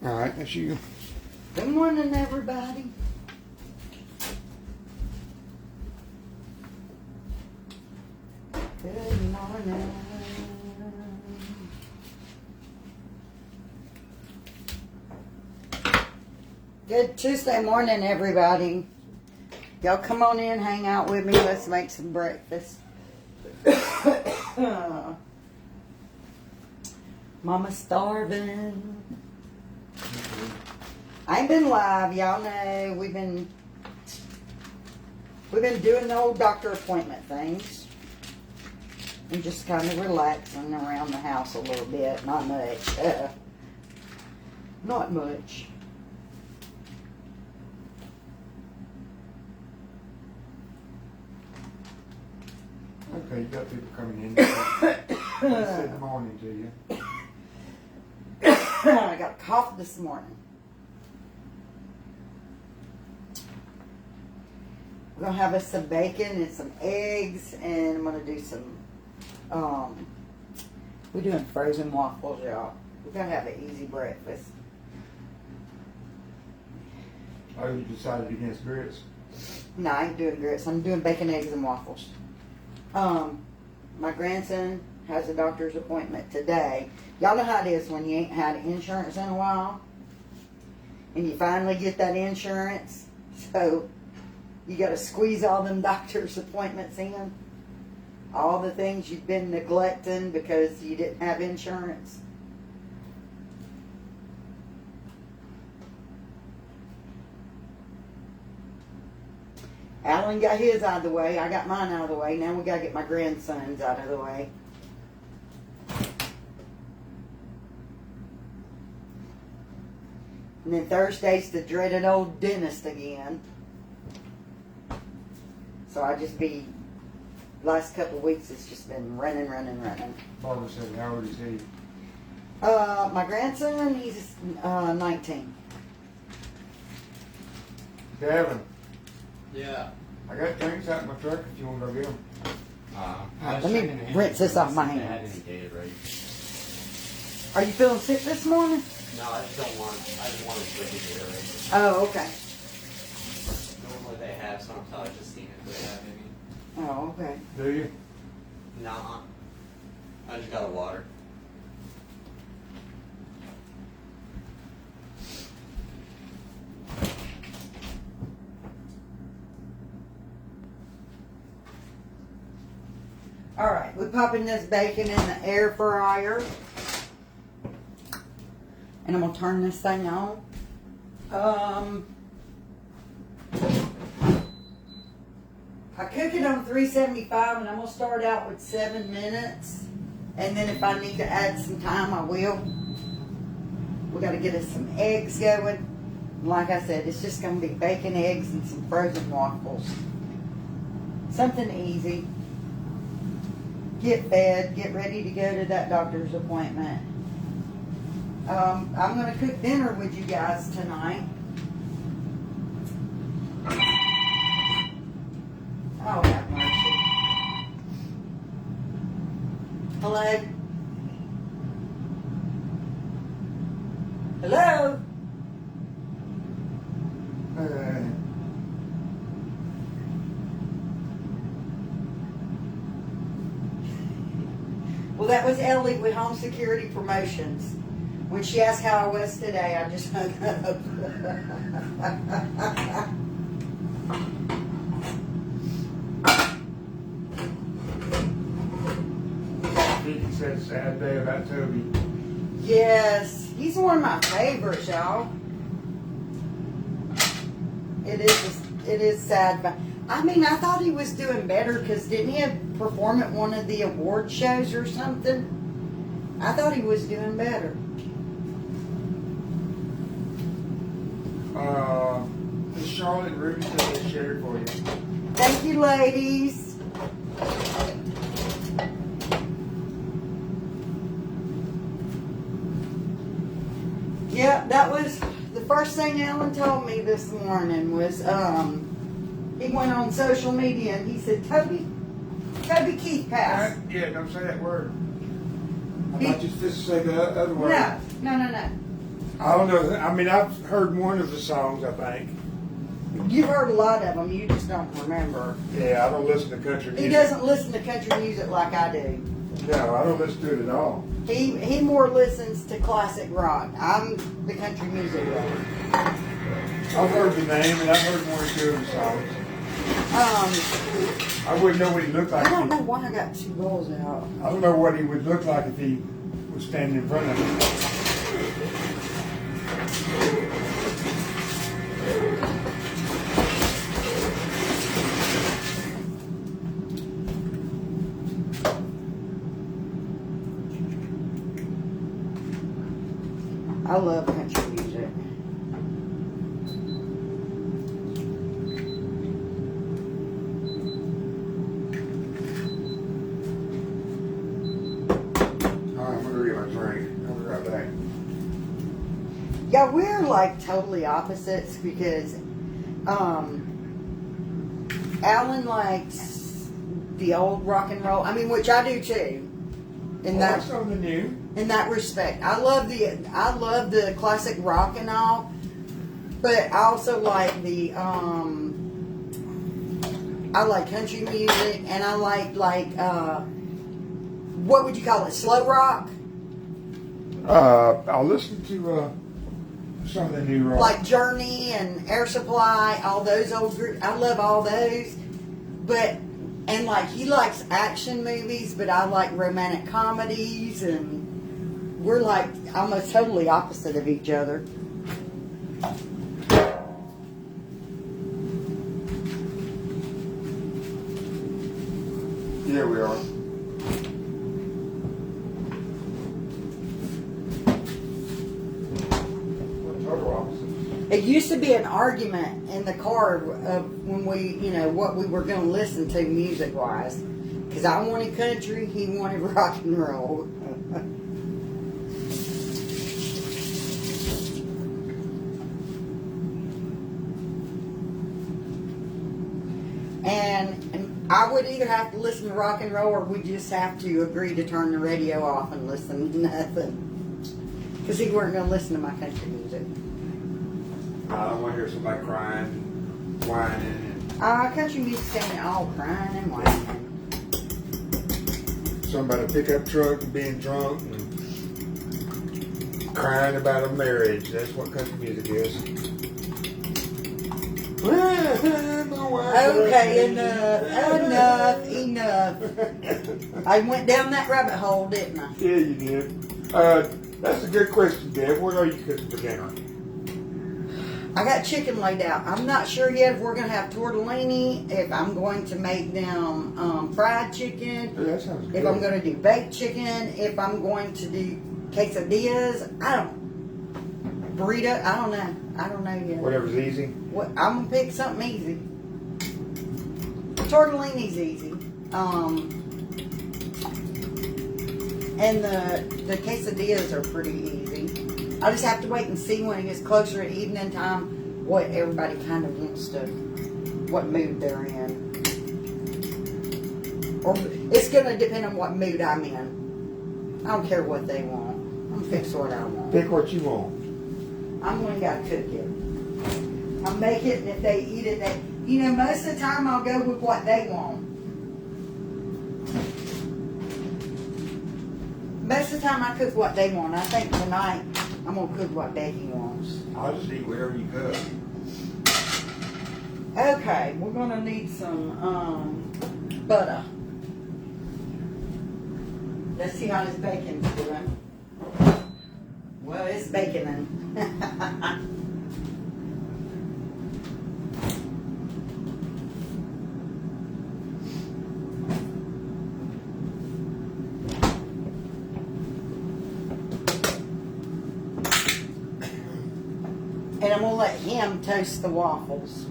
All right, that's you. Good morning, everybody. Good morning. Good Tuesday morning, everybody. Y'all come on in, hang out with me. Let's make some breakfast. Mama's starving. I ain't been live, y'all know. We've been doing the old doctor appointment things. And just kind of relaxing around the house a little bit. Not much. Not much. Okay, you got people coming in. I said good morning to you. I got a cough this morning. We're going to have us some bacon and some eggs, and I'm going to do some, we're doing frozen waffles, y'all. We're going to have an easy breakfast. Oh, you decided against grits? No, I ain't doing grits. I'm doing bacon, eggs, and waffles. My grandson has a doctor's appointment today. Y'all know how it is when you ain't had insurance in a while. And you finally get that insurance. So you got to squeeze all them doctor's appointments in. All the things you've been neglecting because you didn't have insurance. Alan got his out of the way. I got mine out of the way. Now we got to get my grandson's out of the way. And then Thursday's the dreaded old dentist again. So I just last couple of weeks it's just been running. Barbara said, how old is he? My grandson, he's 19. Gavin, Yeah. I got drinks out in my truck if you want to go get them. Let me rinse this off my hands. Are you feeling sick this morning? No, I just want to drink it here. Oh, okay. Normally they have some, so I just seen if they have any. Oh, okay. Do you? Nah. I just got a water. All right, we're popping this bacon in the air fryer. And I'm going to turn this thing on. I cook it on 375 and I'm going to start out with 7 minutes. And then if I need to add some time, I will. We got to get us some eggs going. Like I said, it's just going to be bacon, eggs, and some frozen waffles. Something easy. Get fed, get ready to go to that doctor's appointment. I'm going to cook dinner with you guys tonight. Oh, have mercy. Hello? Hello? Well, that was Ellie with Home Security Promotions. When she asked how I was today, I just hung up. Vicky said sad day about Toby. Yes, he's one of my favorites, y'all. It is sad, but I mean, I thought he was doing better because didn't he perform at one of the award shows or something? I thought he was doing better. Miss Charlotte and Ruby said they shared for you. Thank you, ladies. Yeah, that was the first thing Alan told me this morning was he went on social media and he said, Toby Keith passed. Yeah, don't say that word. I thought you just say the other word. No. I don't know. I mean, I've heard one of the songs, I think. You've heard a lot of them, you just don't remember. Yeah, I don't listen to country music. He doesn't listen to country music like I do. No, I don't listen to it at all. He more listens to classic rock. I'm the country music lover. I've heard the name and I've heard one or two of the songs. I wouldn't know what he looked like. I don't know why I got two rolls out. I don't know what he would look like if he was standing in front of me. I love country music. I'm gonna get my drink. I'll be right back. Yeah, we're like totally opposites because Alan likes the old rock and roll. I mean, which I do too. In that, That's something new. in that respect, I love the classic rock and all, but I also like the I like country music and I like what would you call it, slow rock, I'll listen to some of the new rock. like Journey and Air Supply, all those old groups. I love all those, but. And like he likes action movies, but I like romantic comedies, and we're like almost totally opposite of each other. Yeah, we are. We're total opposites. It used to be an argument in the car of when we, what we were going to listen to music wise. Because I wanted country, he wanted rock and roll. and I would either have to listen to rock and roll or we just have to agree to turn the radio off and listen to nothing. Because he weren't going to listen to my country music. I don't want to hear somebody crying, whining, Country music ain't all crying and whining. and somebody pickup truck and being drunk and crying about a marriage. That's what country music is. Okay, enough. I went down that rabbit hole, didn't I? Yeah, you did. That's a good question, Deb. What are you cooking for dinner? I got chicken laid out. I'm not sure yet if we're going to have tortellini, if I'm going to make them fried chicken, Oh, that sounds good. if I'm going to do baked chicken, if I'm going to do quesadillas. Burrito, I don't know. I don't know yet. Whatever's easy. I'm going to pick something easy. Tortellini's easy. And the quesadillas are pretty easy. I just have to wait and see when it gets closer to evening time what everybody kind of wants to, what mood they're in. Or it's going to depend on what mood I'm in. I don't care what they want. I'm gonna fix what I want. Pick what you want. I'm going to gotta cook it. I'll make it, and if they eat it, most of the time I'll go with what they want. Most of the time I cook what they want. I think tonight I'm gonna cook what Becky wants. I'll just eat whatever you cook. Okay, we're gonna need some butter. Let's see how this bacon's doing. Well, it's baconing. And I'm gonna let him toast the waffles.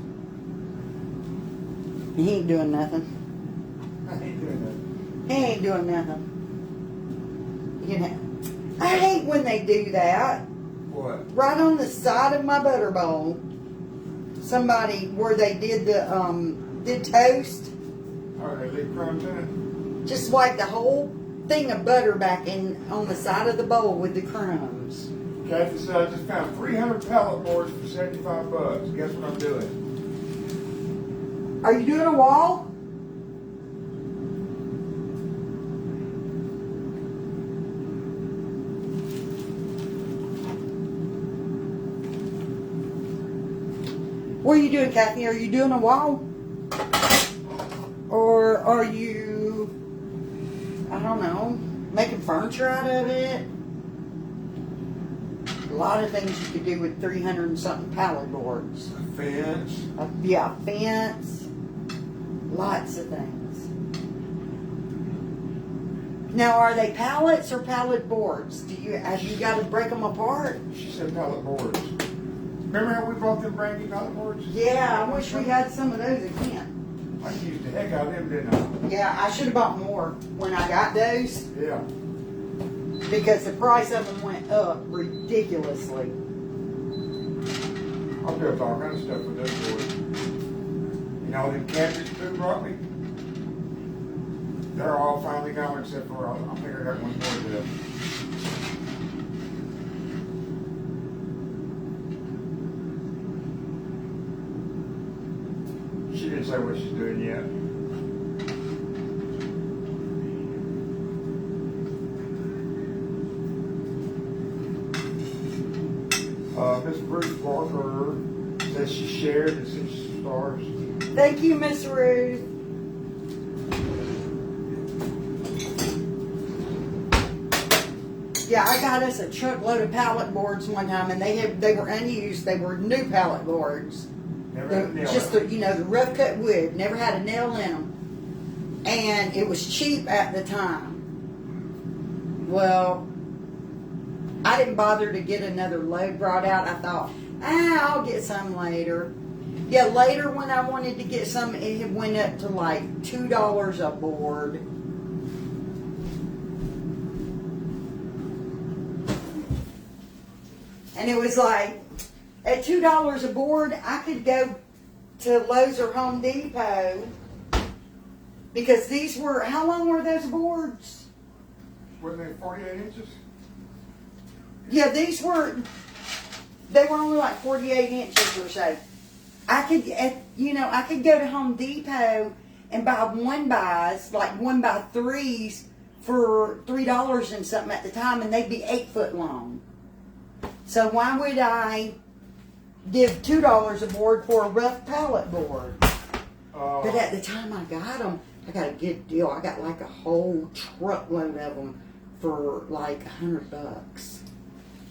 He ain't doing nothing. I ain't doing He ain't doing nothing. I hate when they do that. that. What? Right on the side of my butter bowl. Somebody where they did did toast. Are they leave crumbs in it? Just wipe the whole thing of butter back in on the side of the bowl with the crumbs. Kathy said, I just found 300 pallet boards for $75. Guess what I'm doing? Are you doing a wall? What are you doing, Kathy? Are you doing a wall? Or are you, I don't know, making furniture out of it? A lot of things you could do with 300 and something pallet boards. A fence. Yeah, a fence. Lots of things. Now, are they pallets or pallet boards? Have you got to break them apart? She said pallet boards. Remember how we bought them brand new pallet boards? Yeah, I wish we had some of those again. I used the heck out of them, didn't I? Yeah, I should have bought more when I got those Yeah. because the price of them went up ridiculously. I built all kinds of stuff with those boards. You know, the cabinets Pooh brought me? They're all finally gone except for, I think I got one more left. She didn't say what she's doing yet. Miss Bruce Parker says she shared and 6 stars. Thank you, Miss Ruth. Yeah, I got us a truckload of pallet boards one time, and they were unused. They were new pallet boards. Never had a nail Just in the the rough cut wood, never had a nail in them, and it was cheap at the time. Well, I didn't bother to get another load brought out. I thought, I'll get some later. Yeah, later when I wanted to get some, it went up to like $2 a board. And it was like, at $2 a board, I could go to Lowe's or Home Depot because these were, how long were those boards? Wasn't they 48 inches? Yeah, they were only like 48 inches or so. I could go to Home Depot and buy one by 3s for $3 and something at the time, and they'd be 8 foot long. So why would I give $2 a board for a rough pallet board? But at the time I got them, I got a good deal. I got like a whole truckload of them for like $100.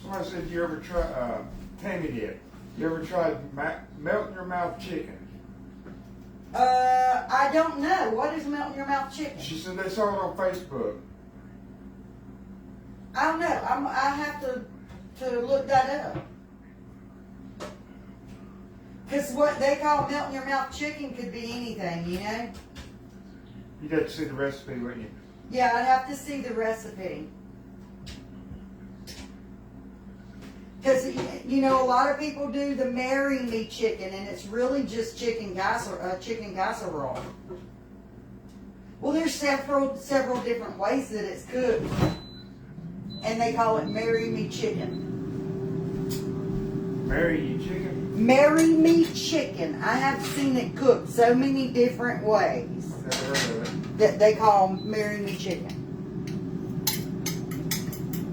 Somebody said, you ever try, Tammy did, you ever tried melt in your mouth chicken? I don't know. What is melt in your mouth chicken? She said they saw it on Facebook. I don't know. I have to look that up. Because what they call melt in your mouth chicken could be anything, you know? You'd have to see the recipe, wouldn't you? Yeah, I'd have to see the recipe. Because, a lot of people do the marry me chicken, and it's really just chicken casserole. Well, there's several different ways that it's cooked, and they call it marry me chicken. Marry you chicken? Marry me chicken. I have seen it cooked so many different ways I've never heard of it. that they call marry me chicken.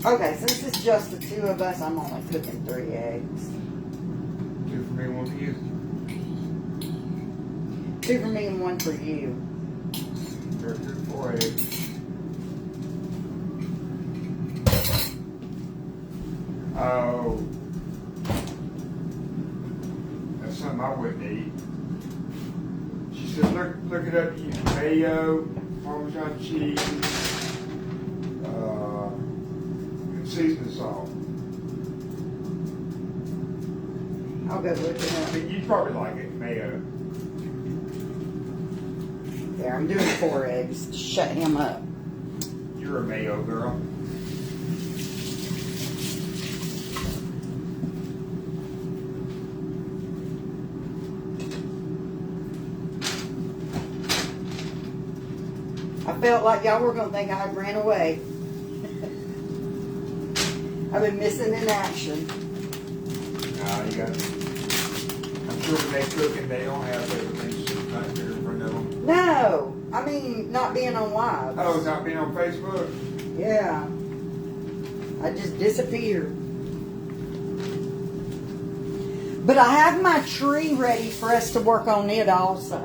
Okay, since it's just the two of us, I'm only cooking 3 eggs. 2 for me, 1 for you. 2 for me and 1 for you. There's 4 eggs. Oh. That's something I wouldn't eat. She said, look it up. You use mayo, Parmesan cheese, and seasoning salt. I'll go look it I up. mean, you'd probably like it, mayo. There, I'm doing 4 eggs to shut him up. You're a mayo girl. I felt like y'all were going to think I ran away. I've been missing in action. Nah, you got. I'm sure when they cook and they don't have everything right there in front of them. No, I mean not being on live. Oh, not being on Facebook. Yeah, I just disappeared. But I have my tree ready for us to work on it also.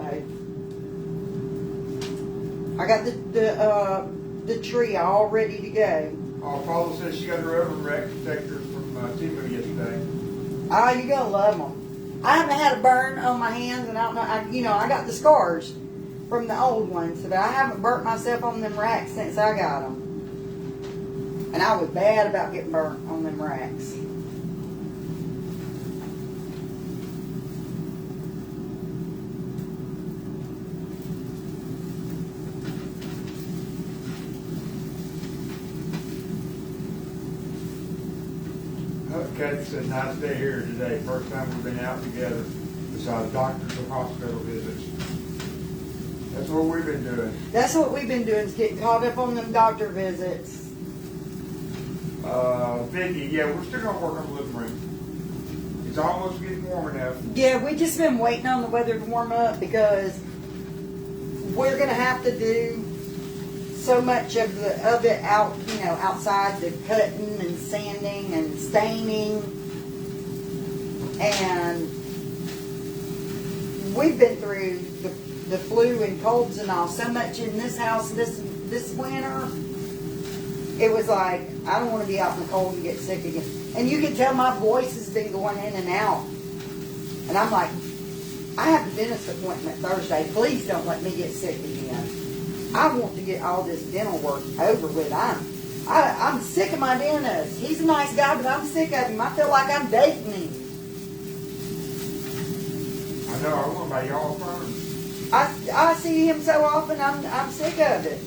I got the tree all ready to go. Oh, Paula says she got her oven wreck detector from Timu yesterday. Oh, you're gonna love them. I haven't had a burn on my hands, and I don't know. I got the scars from the old ones, but I haven't burnt myself on them racks since I got them. And I was bad about getting burnt on them racks. Kathy said, nice day here today. First time we've been out together besides doctors and hospital visits. That's what we've been doing. That's what we've been doing, is getting caught up on them doctor visits. Vicky, yeah, we're still gonna work on the living room. It's almost getting warm enough. Yeah, we just been waiting on the weather to warm up because we're gonna have to do so much of it out, outside, the cutting and sanding and staining, and we've been through the flu and colds and all so much in this house this winter. It was like, I don't want to be out in the cold and get sick again. And you can tell my voice has been going in and out. And I'm like, I have a dentist appointment Thursday. Please don't let me get sick again. I want to get all this dental work over with. I'm sick of my dentist. He's a nice guy, but I'm sick of him. I feel like I'm dating him. I know, I want to buy y'all a phone. I see him so often, I'm sick of it.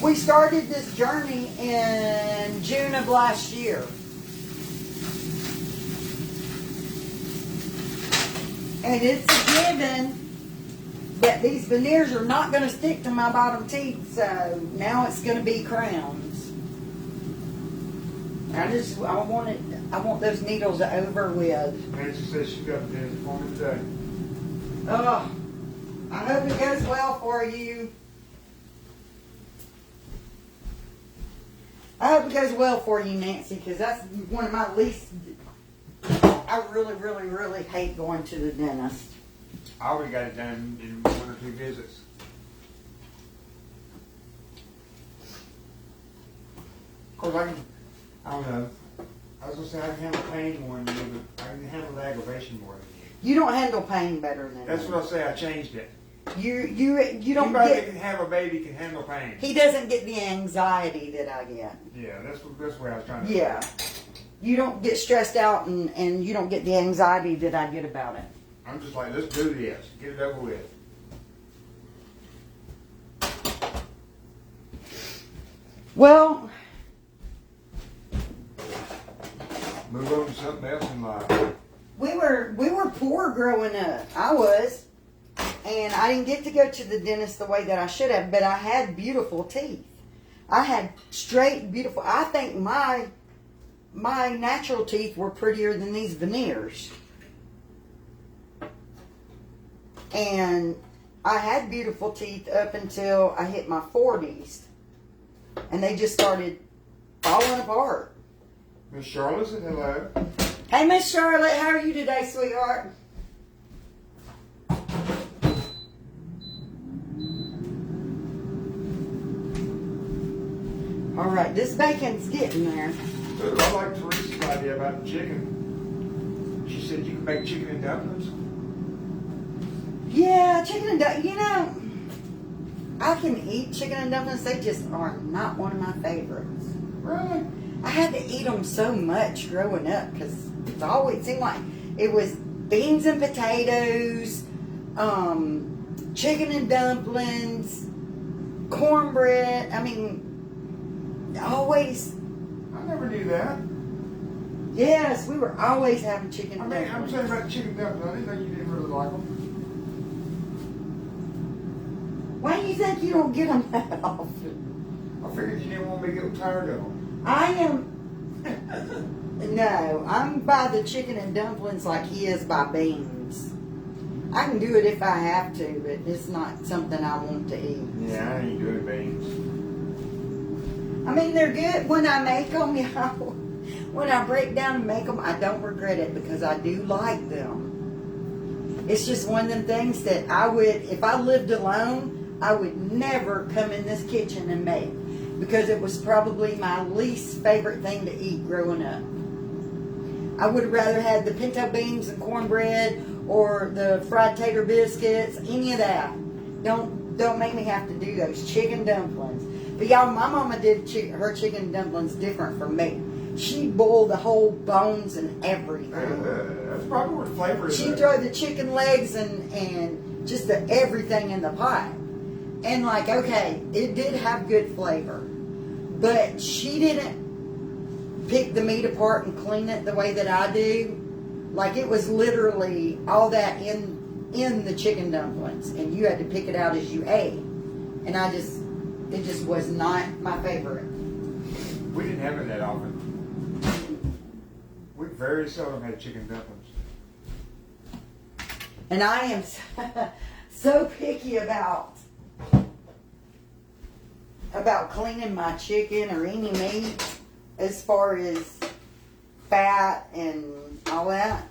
We started this journey in June of last year. And it's a given that these veneers are not going to stick to my bottom teeth, so now it's going to be crowns. I want those needles over with. Nancy says she got a dentist appointment today. Oh, I hope it goes well for you. I hope it goes well for you, Nancy, because that's one of my least. I really, really, really hate going to the dentist. I already got it done in 1 or 2 visits. Of course, I don't know. I was going to say I can handle pain more than you, but I can handle the aggravation more than you. You don't handle pain better than That's me. what I say, I changed it. You don't Anybody that get. can have a baby can handle pain. He doesn't get the anxiety that I get. Yeah, that's where I was trying to Yeah. You don't get stressed out and you don't get the anxiety that I get about it. I'm just like, let's do this. Get it over with. Well, Move on to something else in life. we were poor growing up. I was. And I didn't get to go to the dentist the way that I should have, but I had beautiful teeth. I had straight, beautiful. I think my natural teeth were prettier than these veneers. And I had beautiful teeth up until I hit my 40s. And they just started falling apart. Miss Charlotte said hello. Hey, Miss Charlotte, how are you today, sweetheart? All right, this bacon's getting there. But I like Teresa's idea about the chicken. She said you can make chicken and dumplings. Yeah, chicken and dumplings. I can eat chicken and dumplings. They just are not one of my favorites. Really? I had to eat them so much growing up because it always seemed like it was beans and potatoes, chicken and dumplings, cornbread. I mean, always. I never knew that. Yes, we were always having chicken I and mean, I'm dumplings. saying about chicken dumplings. I didn't know you didn't really like them. Why do you think you don't get them that often? I figured you didn't want me to get tired of them. I am. No, I'm by the chicken and dumplings like he is by beans. I can do it if I have to, but it's not something I want to eat. Yeah, I ain't doing beans. I mean, they're good when I make them, you know. When I break down and make them, I don't regret it because I do like them. It's just one of them things that I would, if I lived alone, I would never come in this kitchen and make because it was probably my least favorite thing to eat growing up. I would have rather had the pinto beans and cornbread or the fried tater biscuits, any of that. Don't make me have to do those chicken dumplings. But y'all, my mama did her chicken dumplings different from me. She boiled the whole bones and everything. That's probably what flavor is. She threw the chicken legs and just the everything in the pot. And like, okay, it did have good flavor. But she didn't pick the meat apart and clean it the way that I do. Like it was literally all that in the chicken dumplings. And you had to pick it out as you ate. And it just was not my favorite. We didn't have it that often. We very seldom had chicken dumplings. And I am so picky about cleaning my chicken or any meat as far as fat and all that.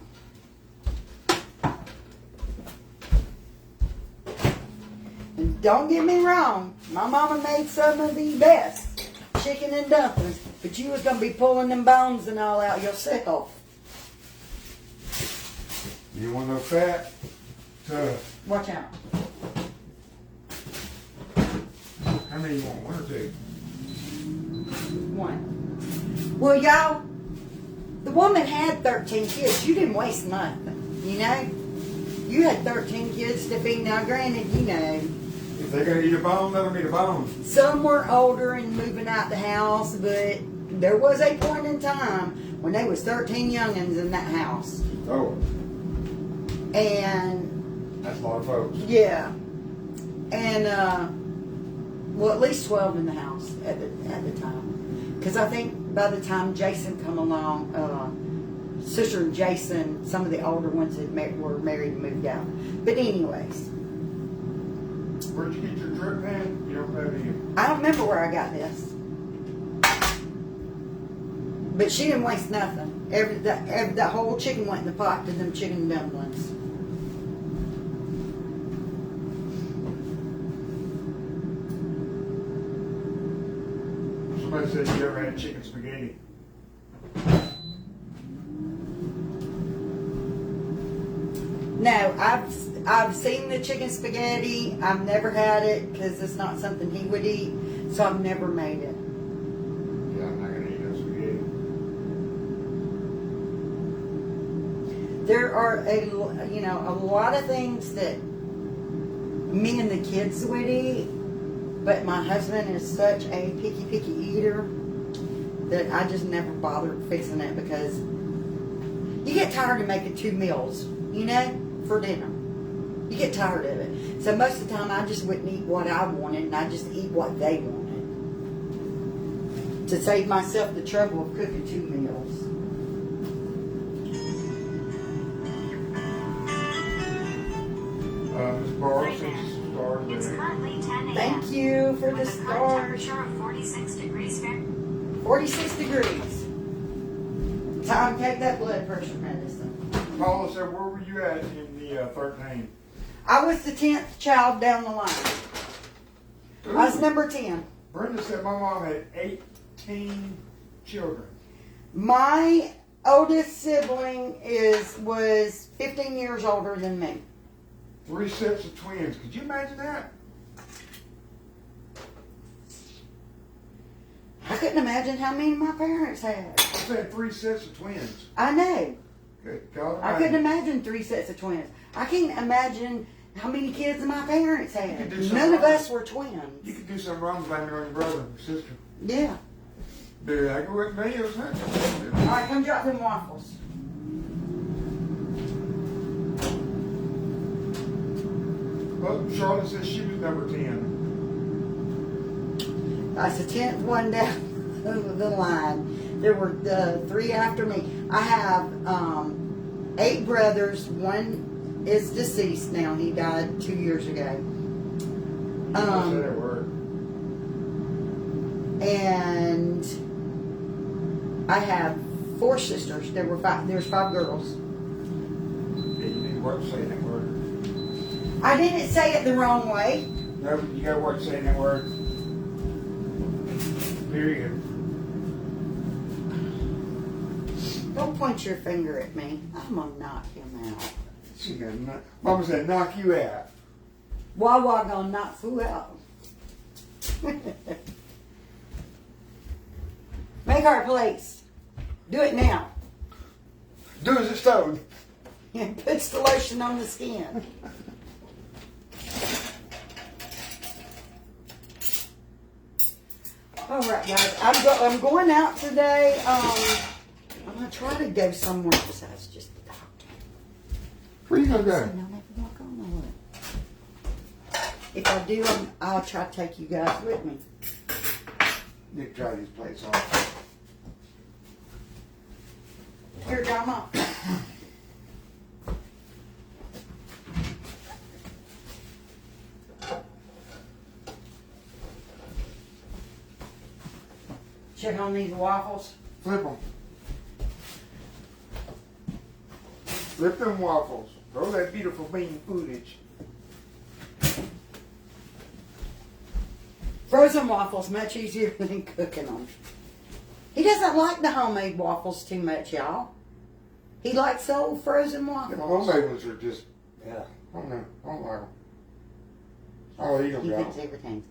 And don't get me wrong, my mama made some of the best chicken and dumplings, but you was gonna be pulling them bones and all out yourself. You want no fat? Tough. Watch out. How many you want? One or two? One. Well, y'all, the woman had 13 kids. You didn't waste nothing, you know? You had 13 kids to feed. Now, granted, you know, If they're gonna eat a bone, let them eat a bone. some were older and moving out the house, but there was a point in time when there was 13 youngins in that house. Oh, And, that's a lot of folks. yeah. And, well, at least 12 in the house at the time. Because I think by the time Jason come along, Sister and Jason, some of the older ones were married and moved out. But anyways, Where'd you get your drip pan? You don't know, do you? I don't remember where I got this. But she didn't waste nothing. The whole chicken went in the pot to them chicken dumplings. Somebody said you ever had chicken spaghetti. No, I've seen the chicken spaghetti. I've never had it because it's not something he would eat, so I've never made it. Yeah, I'm not gonna eat no spaghetti. There are a lot of things that me and the kids would eat, but my husband is such a picky eater that I just never bothered fixing it because you get tired of making 2 meals, you know, for dinner. You get tired of it. So most of the time I just wouldn't eat what I wanted and I just eat what they wanted. To save myself the trouble of cooking 2 meals. Ms. Barr sent you some stars It's there. currently 10 a.m. Thank you for the with a current stars. temperature of 46 degrees Fahrenheit. 46 degrees. Time to take that blood pressure medicine. Paula said, where were you at in the 13? I was the 10th child down the line. I was number 10. Brenda said my mom had 18 children. My oldest sibling was 15 years older than me. 3 sets of twins. Could you imagine that? I couldn't imagine how many my parents had. I said 3 sets of twins. I know. Good God I couldn't Almighty. imagine 3 sets of twins. I can't imagine how many kids my parents You had. could do something None of wrong. us were You twins. could do something wrong blaming it on your brother or sister. Yeah. Dude, I go with me. It was nothing. All right, come drop them waffles. Well, Charlotte said she was number 10. That's the 10th one down the line. There were 3 after me. I have 8 brothers. One is deceased now. He died 2 years ago. I said a word. And I have 4 sisters. There's 5 girls. Yeah, you need to work saying that word. I didn't say it the wrong way. No, you gotta work saying that word. Period. Don't point your finger at me. I'm gonna knock him out. She gonna knock, Mama said knock you out. Wawa gonna knock who out? Make our place. Do it now. Do as it's told. And puts the lotion on the skin. All right, guys. I'm going out today. I'm gonna try to go somewhere besides just the doctor. Where you gonna So go? y'all never walk on nowhere. If I do, I'll try to take you guys with me. Nick, try these plates off. Here, dry 'em off. Check on these waffles. Flip them. Flip them waffles. Throw that beautiful bean footage. Frozen waffles much easier than cooking them. He doesn't like the homemade waffles too much, y'all. He likes the old frozen Yeah, waffles. my homemade ones are just, yeah, I don't know. I don't like them. I'll eat them, He y'all. thinks everything's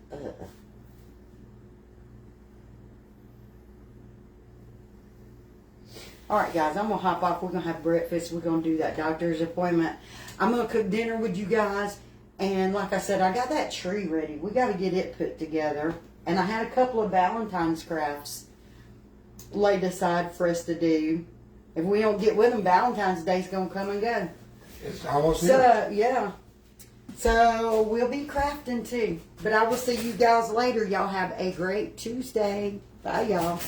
All right, guys, I'm gonna hop off. We're gonna have breakfast. We're gonna do that doctor's appointment. I'm gonna cook dinner with you guys. And like I said, I got that tree ready. We got to get it put together. And I had a couple of Valentine's crafts laid aside for us to do. If we don't get with them, Valentine's Day's gonna come and go. It's almost here. So yeah. So we'll be crafting too. But I will see you guys later. Y'all have a great Tuesday. Bye, y'all.